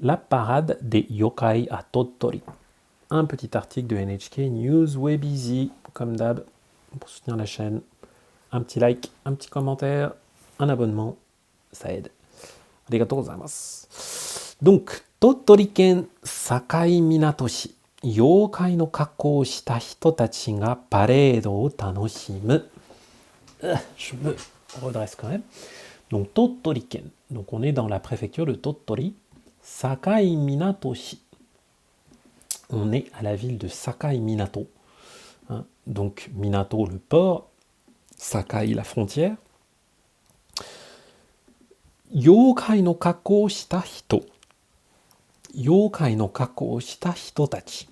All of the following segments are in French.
la parade des yokai à Tottori. Un petit article de NHK News Webizy, comme d'hab, pour soutenir la chaîne. Un petit like, un petit commentaire, un abonnement, ça aide. Arigatou gozaimasu. Donc, Tottori-ken Sakai Minato-shi. 妖怪の格好をした人たちがパレードを楽しむ。Je me redresse quand même. Donc, Tottori-ken. Donc, on est dans la préfecture de Tottori. Sakai Minato-shi. On est à la ville de Sakai Minato. Hein, donc, Minato, le port. Sakai, la frontière. Yokai no kakko o shita hito. Yokai no kakko o shita hitotachi.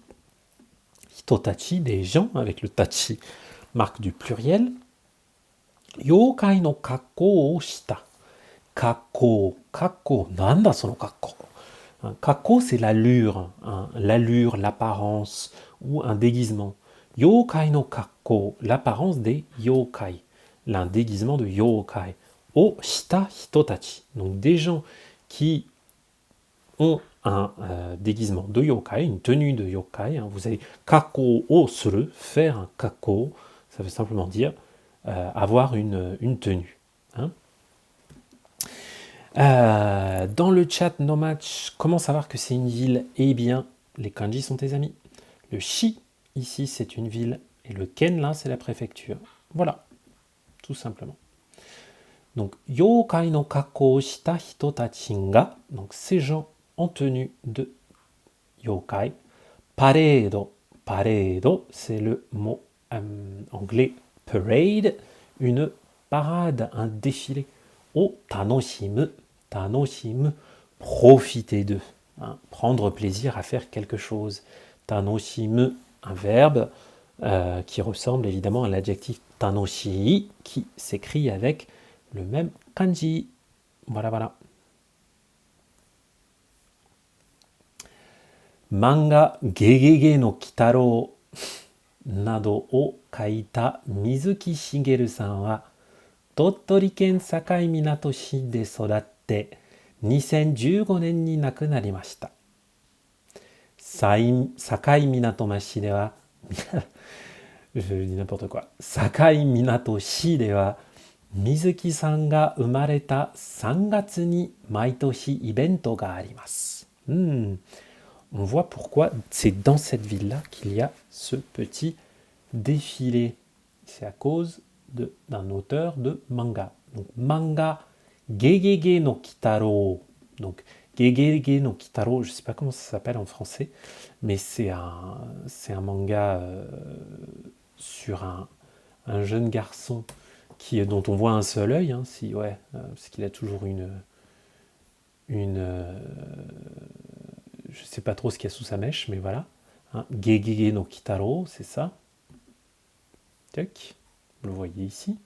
Hitotachi, des gens, avec le tachi, marque du pluriel. Yokai no kakko o shita. Kakko, kakko, nanda sono kakko. Kakko, c'est l'allure, hein, l'allure, l'apparence, ou un déguisement. Yokai no kakko, l'apparence des yokai, l'un déguisement de yokai. O shita hitotachi, donc des gens qui ont un déguisement de yokai, une tenue de yokai. Hein, vous avez kako o suru, faire un kako, ça veut simplement dire avoir une tenue. Hein. Dans le chat No Match, comment savoir que c'est une ville? Eh bien, les kanji sont tes amis. Le shi, ici, c'est une ville, et le ken, là, c'est la préfecture. Voilà, tout simplement. Donc, yokai no kakko o shita hitotachi ga, donc ces gens en tenue de yokai. Paredo, paredo, c'est le mot anglais parade, une parade, un défilé. O tanoshimu, tanoshimu, profiter d'eux, hein, prendre plaisir à faire quelque chose. Tanoshimu, un verbe qui ressemble évidemment à l'adjectif tanoshii, qui s'écrit avec le même kanji. Voilà, voilà. Manga Gegege no Kitaro nado o kaita Mizuki Shigeru-san wa Tottori-ken Sakai Minato-shi de sodatte 2015年に亡くなりました。Sakai Minato-mashi ではje dis n'importe quoi. Sakai Minato-shi では水木さんが生まれた3月に毎年イベントがあります。On voit pourquoi c'est dans cette ville-là qu'il y a ce petit défilé. C'est à cause d'un auteur de manga. Donc, manga Gegege no Kitaro. Donc, Gegege no Kitaro, je ne sais pas comment ça s'appelle en français, mais c'est un manga sur un jeune garçon dont on voit un seul œil, hein, parce qu'il a toujours une je sais pas trop ce qu'il y a sous sa mèche, mais voilà. Hein, Gegege no Kitaro, c'est ça. Tac, vous le voyez ici.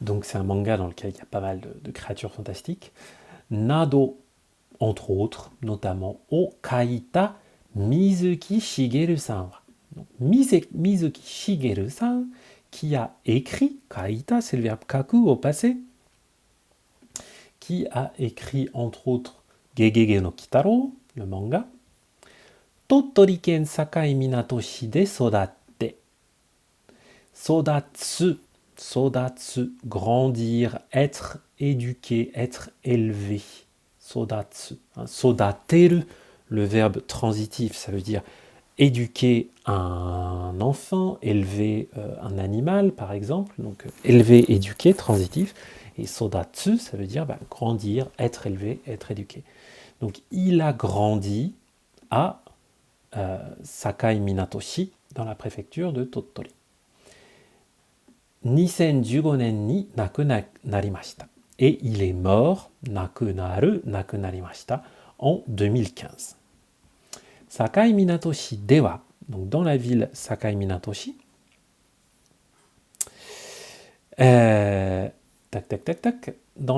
Donc c'est un manga dans lequel il y a pas mal de créatures fantastiques. Nado, entre autres, notamment O Kaita Mizuki Shigeru-san. Mizuki Shigeru-san, qui a écrit, kaita, c'est le verbe kaku au passé, qui a écrit entre autres Gegege no Kitaro, le manga, Tottori-ken Sakai Minato-shi de sodatte. Sodatsu, sodatsu, grandir, être éduqué, être élevé. Sodatsu, hein, sodateru, le verbe transitif, ça veut dire éduquer un enfant, élever un animal, par exemple. Donc, élever, éduquer, transitif. Et sodatsu, ça veut dire grandir, être élevé, être éduqué. Donc, il a grandi à Sakai Minato-shi, dans la préfecture de Tottori. 2015年に亡くなりました。Et il est mort, 亡くなるました, en 2015. Sakai Minato-shi de wa, donc dans la ville Sakai Minato-shi, dans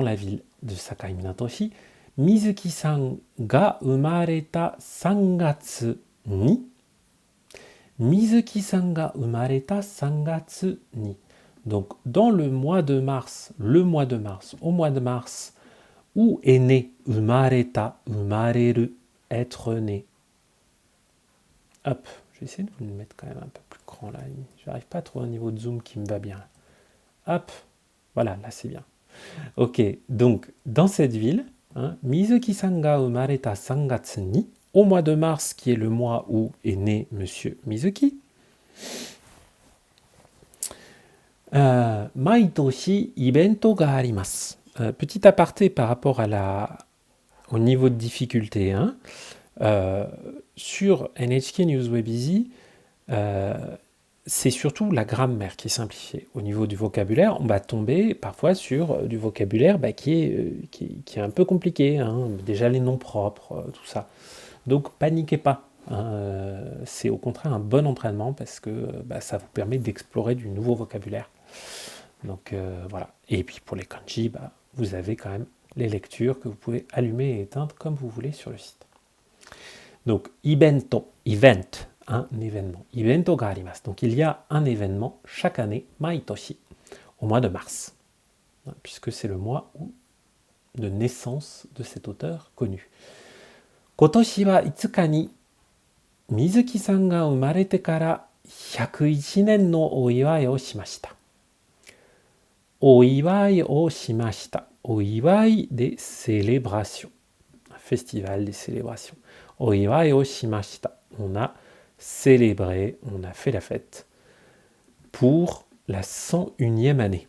la ville de Sakai Minato-shi, Mizuki-san ga umareta 3月に Mizuki-san ga umareta 3月に donc dans au mois de mars, où est né, umareta, umareru, être né. Hop, je vais essayer de vous le mettre quand même un peu plus grand là. J'arrive pas à trouver un niveau de zoom qui me va bien. Hop, voilà, là c'est bien. Ok, donc dans cette ville, hein, Mizuki-san ga umareta sangatsu ni, au mois de mars, qui est le mois où est né Monsieur Mizuki, maitoshi ibento ga arimasu. Petit aparté par rapport au niveau de difficulté, hein, sur NHK News Web Easy, c'est surtout la grammaire qui est simplifiée. Au niveau du vocabulaire, on va tomber parfois sur du vocabulaire qui est un peu compliqué, hein. Déjà les noms propres, tout ça. Donc paniquez pas, hein. C'est au contraire un bon entraînement parce que ça vous permet d'explorer du nouveau vocabulaire. Donc voilà. Et puis pour les kanji, vous avez quand même les lectures que vous pouvez allumer et éteindre comme vous voulez sur le site. Donc ibento, event, un événement. Ibento ga arimasu. Donc il y a un événement chaque année, maitoshi, au mois de mars, puisque c'est le mois de naissance de cet auteur connu. Kotoshi wa itsuka ni Mizuki-san ga umarete kara 101年のお祝いをしました。お祝いをしました。お祝い des célébrations. Un festival des célébrations. お祝いをしました。On a célébré, on a fait la fête pour la 101e année.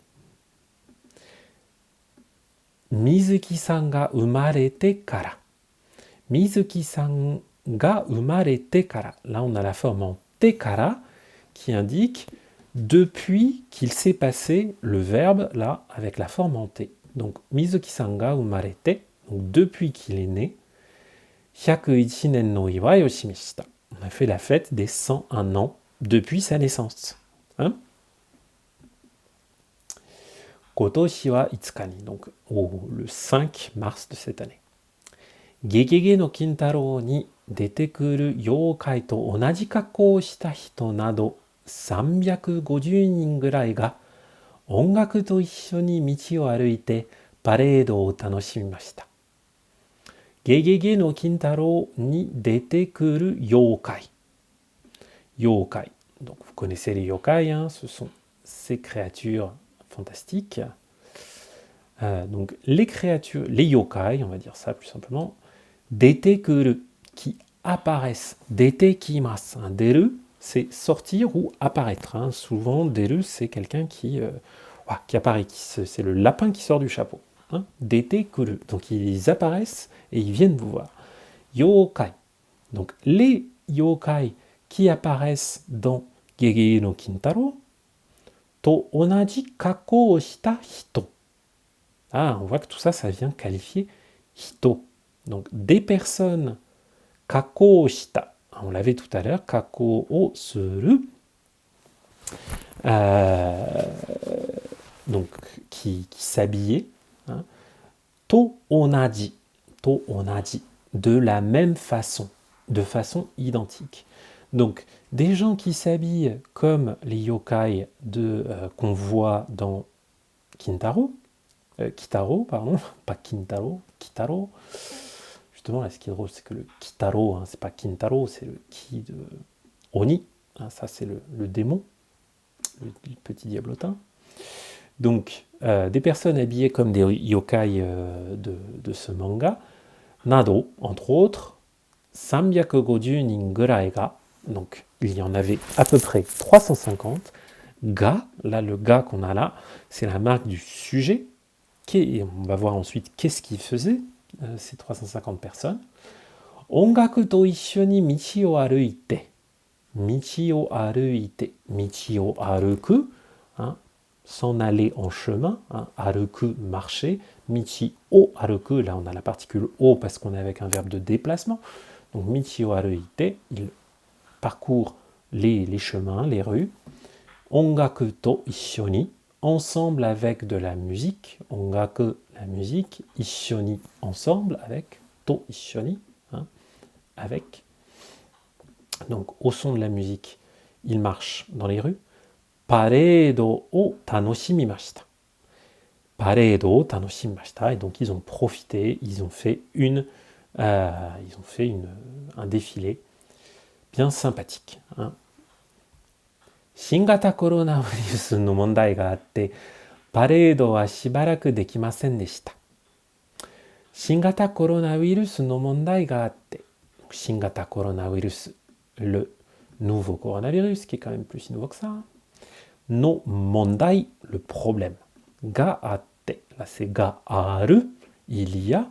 Mizuki-san ga umarete kara. Mizuki-san ga umarete kara. Là, on a la forme en te kara qui indique depuis qu'il s'est passé le verbe là avec la forme en te. Donc Mizuki-san ga umarete, donc depuis qu'il est né, 101年のお祝いをしました. On a fait la fête des 101 ans depuis sa naissance. Hein? Kotoshi wa itsuka ni, donc le 5 mars de cette année. Gegege no Kintaro ni 出てくる妖怪と同じ格好をした人など350人ぐらいが音楽と一緒に道を歩いてパレードを楽しみました。ゲゲゲの金太郎に出てくる妖怪。妖怪。Donc vous connaissez les yokai, hein, ce sont ces créatures fantastiques. Donc les créatures, les yokai, on va dire ça plus simplement, 出てくる qui apparaissent. 出てきます。出る c'est sortir ou apparaître. Hein. Souvent, deru, c'est quelqu'un qui apparaît, c'est le lapin qui sort du chapeau. Hein. Dete kuru. Donc, ils apparaissent et ils viennent vous voir. Yokai. Donc, les yokai qui apparaissent dans Gegege no Kintaro, to onaji kako o shita hito. Ah, on voit que tout ça, ça vient qualifier hito. Donc, des personnes kako o shita. On l'avait tout à l'heure, kako o suru, donc qui s'habillait, hein. To onaji, de la même façon, de façon identique. Donc des gens qui s'habillent comme les yokai qu'on voit dans Kitaro, pas Kintaro, Kitaro. Justement, là, ce qui est drôle, c'est que le Kitaro, hein, c'est pas Kintaro, c'est le Ki de Oni. Hein, ça, c'est le démon, le petit diablotin. Donc, des personnes habillées comme des yokai de ce manga. Nado, entre autres, 350 nin gurai ga. Donc, il y en avait à peu près 350. Ga, là, le ga qu'on a là, c'est la marque du sujet. Et on va voir ensuite qu'est-ce qu'il faisait. Ces 350 personnes. Ongaku to ishoni michi o aruite. Michi o aruite. Michi o aruku. Hein, s'en aller en chemin. Hein, aruku, marcher. Michi o aruku. Là, on a la particule o parce qu'on est avec un verbe de déplacement. Donc, michi o aruite. Il parcourt les chemins, les rues. Ongaku to ishoni. Ensemble avec de la musique, ongaku, la musique, ishoni, ensemble avec, to ishoni, hein, avec. Donc au son de la musique, il marche dans les rues. Paredo o tanoshimimashita. paredo o tanoshimashita. Et donc ils ont profité, ils ont fait un défilé bien sympathique. Hein. Shingata coronavirus no mondai ga atte, paredo wa shibaraku dekimasen deshita. Shingata coronavirus no mondai ga atte. Shingata coronavirus, le nouveau coronavirus, qui est quand même plus nouveau que ça. No mondai, le problème. Ga atte, là c'est ga aru, il y a.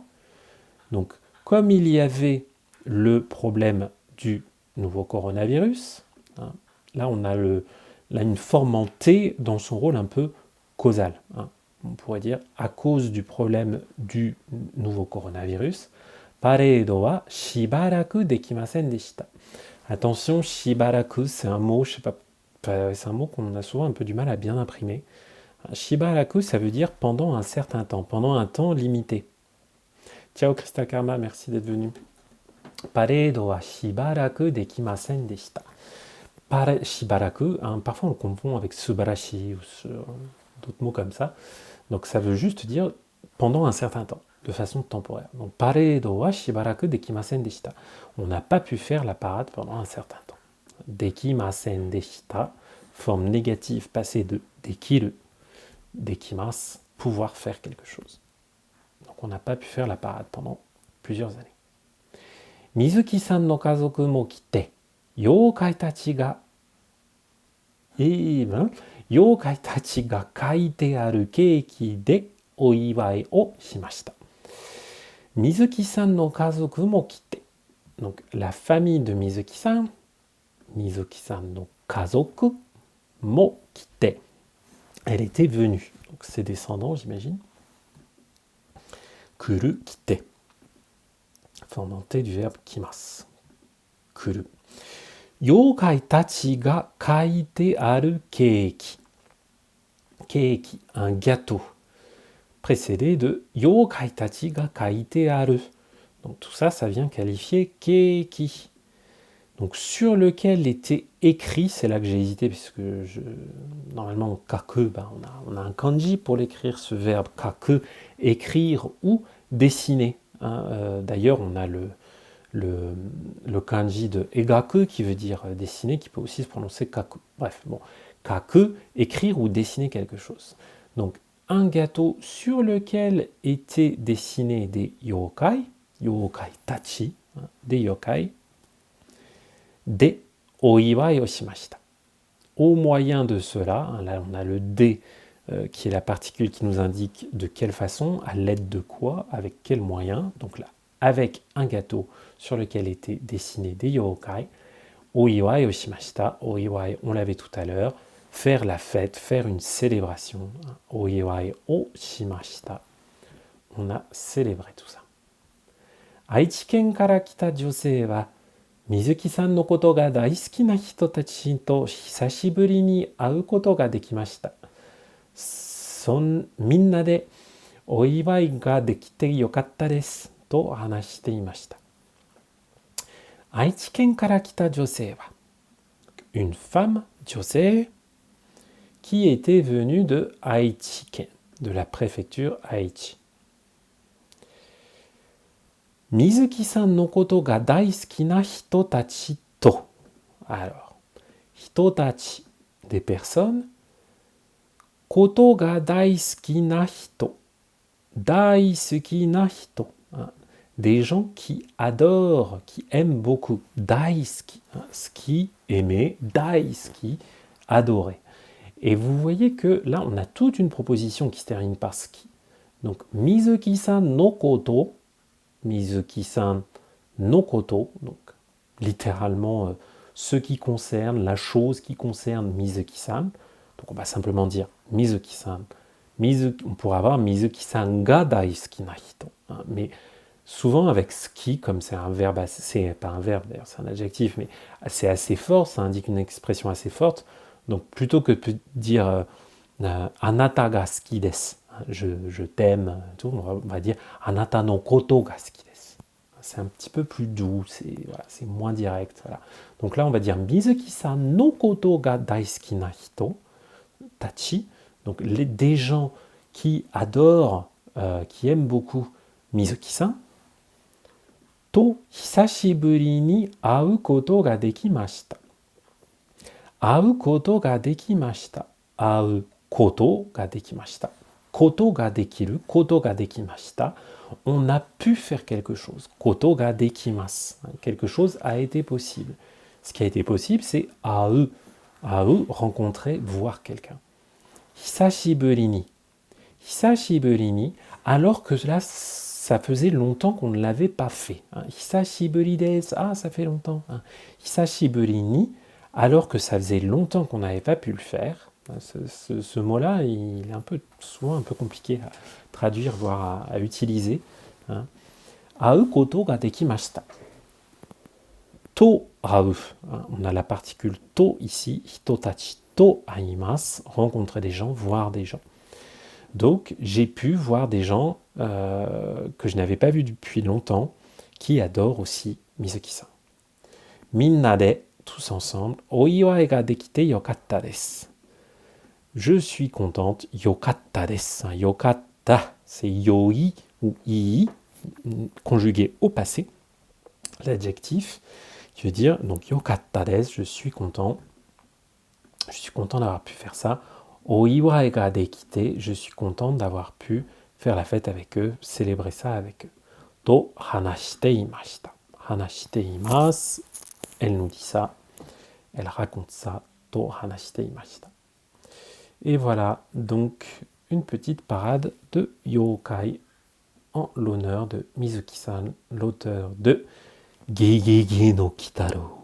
Donc, comme il y avait le problème du nouveau coronavirus, hein, là on a une forme en T dans son rôle un peu causal. Hein. On pourrait dire à cause du problème du nouveau coronavirus, paredo wa shibaraku dekimasen deshita. Attention, shibaraku, c'est un mot, je sais pas, c'est un mot qu'on a souvent un peu du mal à bien imprimer. Shibaraku, ça veut dire pendant un certain temps, pendant un temps limité. Ciao Crystal Karma, merci d'être venu. Paredo wa shibaraku dekimasen deshita. Shibaraku, hein, parfois on le confond avec subarashi ou d'autres mots comme ça. Donc ça veut juste dire pendant un certain temps, de façon temporaire. Donc paredo wa shibaraku dekimasen deshita. On n'a pas pu faire la parade pendant un certain temps. Dekimasen deshita, forme négative passée de dekiru, dekimasu, pouvoir faire quelque chose. Donc on n'a pas pu faire la parade pendant plusieurs années. Mizuki-san no kazoku mo kite, youkai tachi ga youkai tachi ga kaite aru keiki de oiwai o shimashita. Mizuki-san no kazoku mo kite. Donc la famille de Mizuki-san, Mizuki-san no kazoku mo kite. Elle était venue. Donc ses descendants, j'imagine. Kuru kite. Formenté du verbe kimasu. Kuru. Youkai tachi ga kaite aru keiki. Keiki, un gâteau. Précédé de Youkai tachi ga kaite aru. Donc tout ça, ça vient qualifier keiki. Donc sur lequel était écrit, c'est là que j'ai hésité, puisque normalement kaku, on a un kanji pour l'écrire, ce verbe kaku, écrire ou dessiner. Hein. D'ailleurs, on a le kanji de egaku qui veut dire dessiner, qui peut aussi se prononcer kaku. Bref, bon, kaku, écrire ou dessiner quelque chose. Donc un gâteau sur lequel étaient dessinés des yokai, yokai tachi, hein, des yokai, de oiwai o shimashita. Au moyen de cela, hein, là on a le de qui est la particule qui nous indique de quelle façon, à l'aide de quoi, avec quel moyen. Donc là, avec un gâteau sur lequel étaient dessinés des yokai, oiwai o shimashita. Oiwai, on l'avait tout à l'heure, faire la fête, faire une célébration. Hein, oiwai o shimashita. On a célébré tout ça. Aichi-ken kara kita josei wa Mizuki-san no koto ga daisuki na hito tachi to hisashiburi ni au koto ga dekimashita. Minna de oiwai ga dekite yokatta desu to hanashite imashita. Aichi-ken kara kita josei wa, une femme, josei, qui était venue de Aichi-ken, de la préfecture Aichi. Mizuki-san no koto ga daisuki na hito tachi to. Alors, hito tachi, des personnes. Koto ga daisuki na hito. Daisuki na hito. Des gens qui adorent, qui aiment beaucoup. Daisuki, ski, aimer. Daisuki, adorer. Et vous voyez que là, on a toute une proposition qui se termine par ski. Donc, Mizuki-san no koto. Mizuki-san no koto, donc littéralement ce qui concerne, la chose qui concerne Mizuki-san. Donc on va simplement dire Mizuki-san. On pourrait avoir Mizuki-san ga daisuki na hito. Hein, mais souvent avec ski, comme c'est un verbe, c'est pas un verbe d'ailleurs, c'est un adjectif, mais c'est assez fort, ça indique une expression assez forte. Donc plutôt que de dire anata ga suki desu, je t'aime, tout, on va dire anata no koto ga suki desu. C'est un petit peu plus doux, c'est moins direct. Voilà. Donc là, on va dire Mizuki-san no koto ga daisuki na hito tachi. Donc des gens qui adore, qui aime beaucoup Mizuki-san, to hisashiburi ni au koto ga dekimashita. Au koto ga dekimashita. Au koto ga dekimashita. Koto ga dekiru, koto ga dekimashita. On a pu faire quelque chose. Koto ga dekimasu. Quelque chose a été possible. Ce qui a été possible, c'est au, rencontrer, voir quelqu'un. Hisashiburi ni. Hisashiburi ni, alors que là, ça faisait longtemps qu'on ne l'avait pas fait. Hisashiburi desu, ça fait longtemps. Hisashiburi ni, alors que ça faisait longtemps qu'on n'avait pas pu le faire. Ce mot-là, il est souvent un peu compliqué à traduire, voire à utiliser. Au koto ga dekimashita. To au, on a la particule to ici, hitotachi to aimasu, rencontrer des gens, voir des gens. Donc, j'ai pu voir des gens que je n'avais pas vus depuis longtemps, qui adorent aussi Mizuki-san. Minna de, tous ensemble, oiwai ga dekite yokatta desu. Je suis contente, yokatta desu. Yokatta, c'est yoi ou ii, conjugué au passé, l'adjectif, qui veut dire, donc yokatta desu, je suis content d'avoir pu faire ça. Oiwai ga dekite, je suis contente d'avoir pu faire la fête avec eux, célébrer ça avec eux. To hanashite imashita. Hanashite imasu, elle nous dit ça, elle raconte ça. To hanashite imashita. Et voilà, donc une petite parade de yokai en l'honneur de Mizuki-san, l'auteur de Gegege no Kitaro.